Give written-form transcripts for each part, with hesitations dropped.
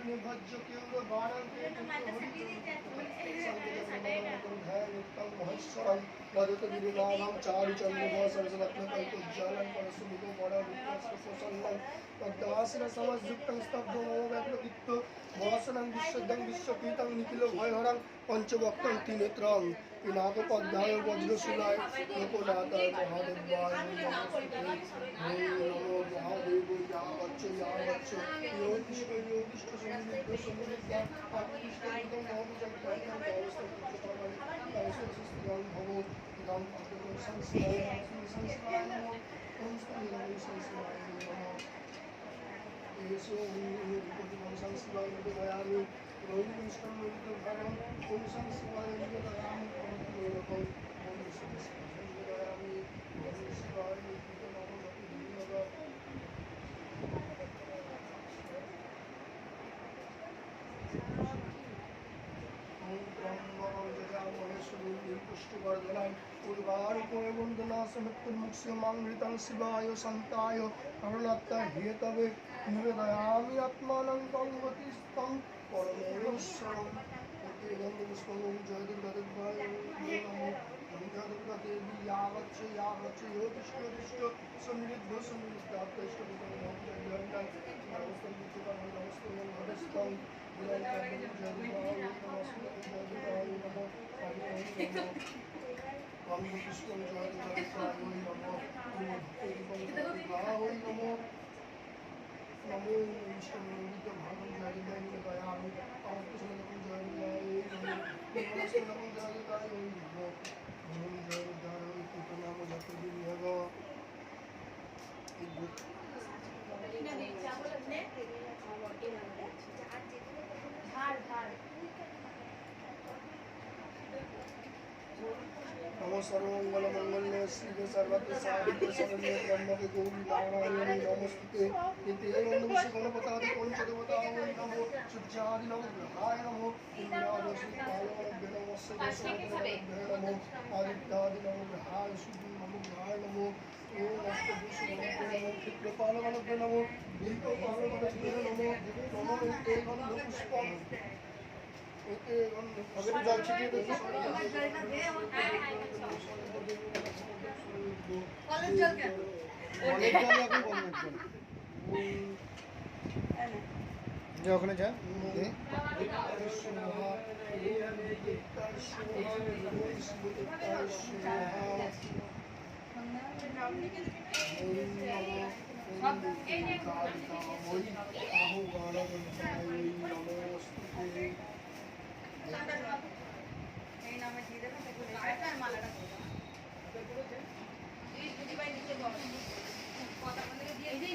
निर्भज्य केवल बाणं के महेश्वरं वदत गिरिनाथं चारुचन्द्रः सरसरत्नकल्पज्जालं परशुभितो वरविप्रस्थप्रसन्नं पद्मासन समयुक्तं स्तब्धो मम व्यग्रचित्तो वासनं विश्वदं विश्वपीतं निखिलो भयहरं पंचवक्त्रं त्रिनेत्रं पिनाकपद्माय वज्रशूलाय लोकनाथाय महादेवाय नमो महादेव यावच्च योगिष्ठ समुद्र समुद्र आत्मनिष्ठं महाविजयं भवो इदं संस्काराय नमो संस्काराय नमो येषु संस्काराय नमो रोहिणीष्टं भगवान् ओम संस्काराय नमो ओम संस्काराय पुष्टिवर्धनाय पूर्वारुपवन्दनासमृत्युमुक्ष्यमामृतं शिवाय सन्ताय अरुणत्ता हेतवे निवेदयामि आत्मानं गङ्गतिस्तं परमेश्वरं पुष्पं जय दुर्गादेवाय नमो जय दुर्गा देवी यावच्च योतिष्ठ समृद्ध समृद्धाप्तैष्टभूतं जय नमस्तं नमो सर्वमंगलमंगल्ये शिवे सर्वत्र साधिके शरण्ये त्र्यंबके गौरी नारायणी नमोस्तुते नित्यं गणपतादि पंचदेवताय नमो सूर्यादि नमो ग्रहाय नमो इंद्रादि नमो नमो आदित्यादि नमो ग्रहाय सूर्य नमो ग्रहाय नमो ओम अष्टभुज नमो क्षिप्रपालवनभ्यो नमो दीपपालवनभ्यो नमो नमो एकं पुष्पं अगर जल छिटिए देखो कॉलेज जल क्या कॉलेज जल या कोई कॉलेज जल जो ओखाने जा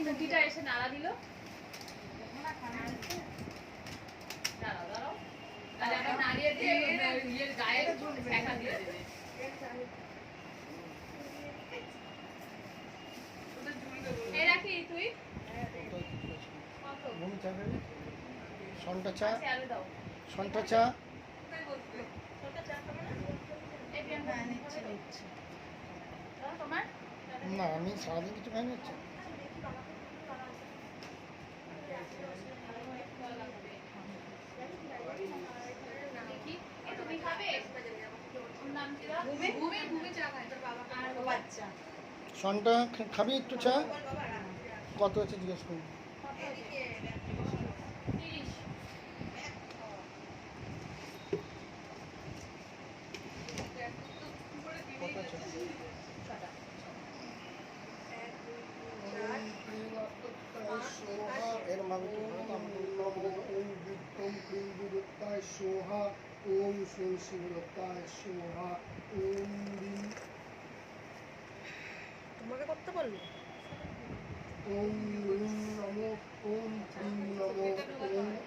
মুটিটা এসে নাড়া দিল নাড়িয়ে দিয়ে ইয়ের গায়ে ঠেকা দিয়ে দেবে রাখি তুই সন্টা চা সন্টা চা না আমি সারাদিন কিছু খাই নিচ্ছি সন্টা খাবি একটু চা কত আছে জিজ্ঞেস করুন सोहा ओम श्री शिवदत्ताय सोहा ओम তোমাকে করতে বলবো ओम नमो ओम ह्रीं नमो ओम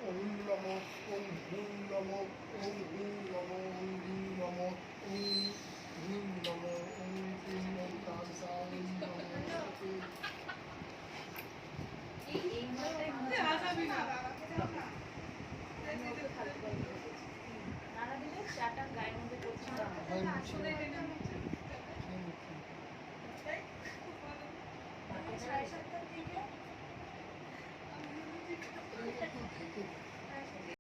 ओम नमो ओम ह्रीं नमो ओम ह्रीं नमो ओम ह्रीं नमो ओम ह्रीं नमो ओम ह्रीं ओम तामसाय नमो নাড়া দিলে চাটা গায়ের মধ্যে পড়ছে